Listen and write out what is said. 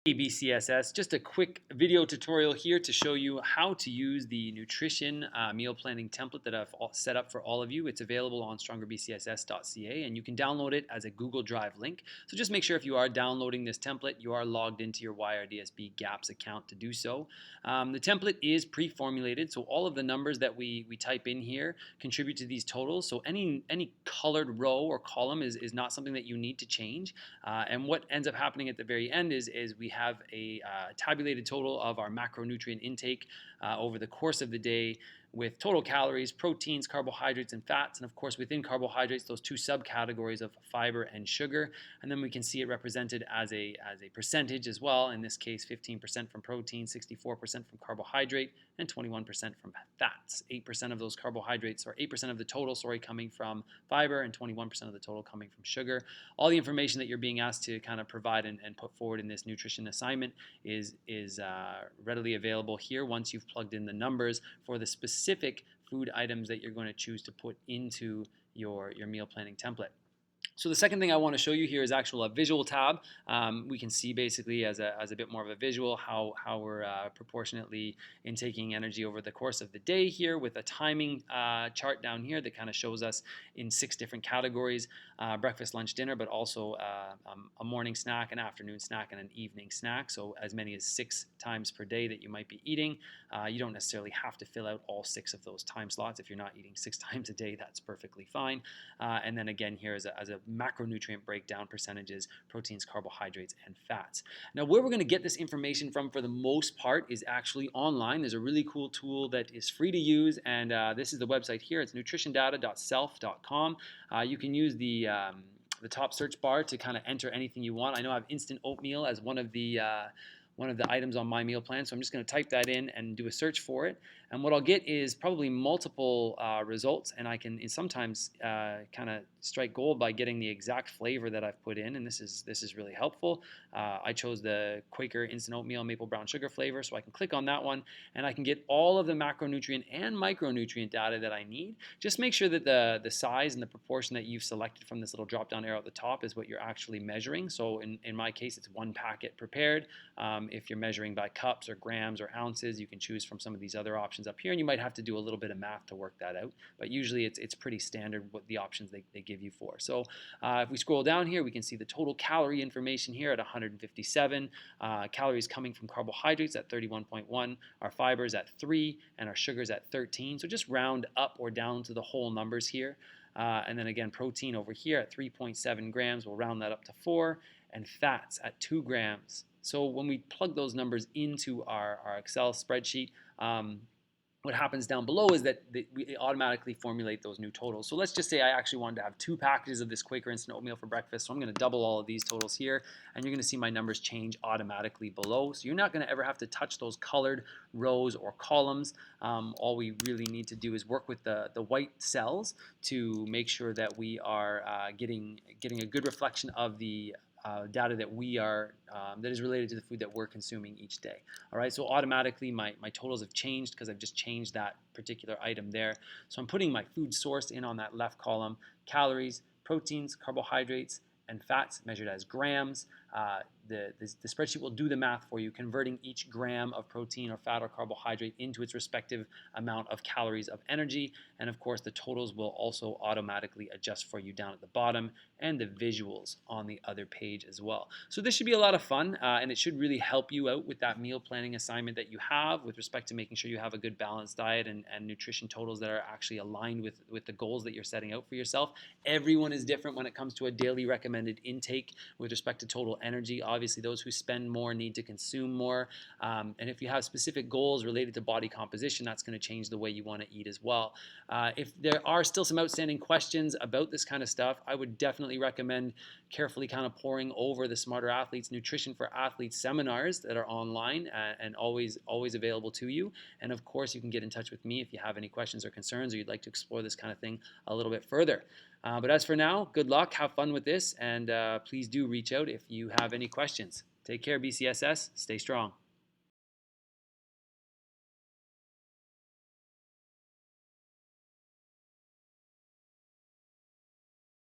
Hey BCSS, just a quick video tutorial here to show you how to use the nutrition meal planning template that I've set up for all of you. It's available on strongerbcss.ca and you can download it as a Google Drive link. So just make sure if you are downloading this template, you are logged into your WireDSB GAPS account to do so. The template is pre-formulated, so all of the numbers that we type in here contribute to these totals. So any colored row or column is not something that you need to change. And what ends up happening at the very end is we have a tabulated total of our macronutrient intake over the course of the day, with total calories, proteins, carbohydrates, and fats, and of course within carbohydrates, those two subcategories of fiber and sugar. And then we can see it represented as a percentage as well. In this case, 15% from protein, 64% from carbohydrate, and 21% from fats. 8% of those carbohydrates, or 8% of the total, coming from fiber, and 21% of the total coming from sugar. All the information that you're being asked to kind of provide and put forward in this nutrition assignment is readily available here once you've plugged in the numbers for the specific food items that you're going to choose to put into your meal planning template. So the second thing I want to show you here is actual visual tab. We can see basically as a bit more of a visual how we're proportionately intaking energy over the course of the day here, with a timing chart down here that kind of shows us in 6 different categories: breakfast, lunch, dinner, but also a morning snack, an afternoon snack, and an evening snack. So as many as 6 times per day that you might be eating. You don't necessarily have to fill out all 6 of those time slots. If you're not eating 6 times a day, that's perfectly fine. And then again here as a macronutrient breakdown: percentages, proteins, carbohydrates, and fats. Now, where we're going to get this information from for the most part is actually online. There's a really cool tool that is free to use, and this is the website here. It's nutritiondata.self.com. You can use the top search bar to kind of enter anything you want. I know I have instant oatmeal as one of the items on my meal plan, so I'm just going to type that in and do a search for it. And what I'll get is probably multiple results, and I can sometimes kind of strike gold by getting the exact flavor that I've put in, and this is really helpful. I chose the Quaker instant oatmeal maple brown sugar flavor, so I can click on that one, and I can get all of the macronutrient and micronutrient data that I need. Just make sure that the size and the proportion that you've selected from this little drop-down arrow at the top is what you're actually measuring. So in my case, it's 1 packet prepared. If you're measuring by cups or grams or ounces, you can choose from some of these other options up here, and you might have to do a little bit of math to work that out, but usually it's pretty standard what the options they give you for. So if we scroll down here, we can see the total calorie information here at 157, calories coming from carbohydrates at 31.1, our fibers at 3, and our sugars at 13. So just round up or down to the whole numbers here. And then again, protein over here at 3.7 grams, we'll round that up to 4, and fats at 2 grams. So when we plug those numbers into our Excel spreadsheet, what happens down below is that we automatically formulate those new totals. So let's just say I actually wanted to have 2 packages of this Quaker instant oatmeal for breakfast. So I'm going to double all of these totals here, and you're going to see my numbers change automatically below. So you're not going to ever have to touch those colored rows or columns. All we really need to do is work with the white cells to make sure that we are getting a good reflection of the data that we are that is related to the food that we're consuming each day. All right, so automatically my totals have changed because I've just changed that particular item there. So I'm putting my food source in on that left column: calories, proteins, carbohydrates, and fats measured as grams. The spreadsheet will do the math for you, converting each gram of protein or fat or carbohydrate into its respective amount of calories of energy. And of course, the totals will also automatically adjust for you down at the bottom, and the visuals on the other page as well. So this should be a lot of fun, and it should really help you out with that meal planning assignment that you have with respect to making sure you have a good balanced diet and nutrition totals that are actually aligned with the goals that you're setting out for yourself. Everyone is different when it comes to a daily recommended intake with respect to total energy. Obviously, those who spend more need to consume more, and if you have specific goals related to body composition, that's going to change the way you want to eat as well. If there are still some outstanding questions about this kind of stuff, I would definitely recommend carefully kind of poring over the Smarter Athletes Nutrition for Athletes seminars that are online and always available to you. And of course, you can get in touch with me if you have any questions or concerns, or you'd like to explore this kind of thing a little bit further. But as for now, good luck, have fun with this, and please do reach out if you have any questions. Take care, BCSS. Stay strong.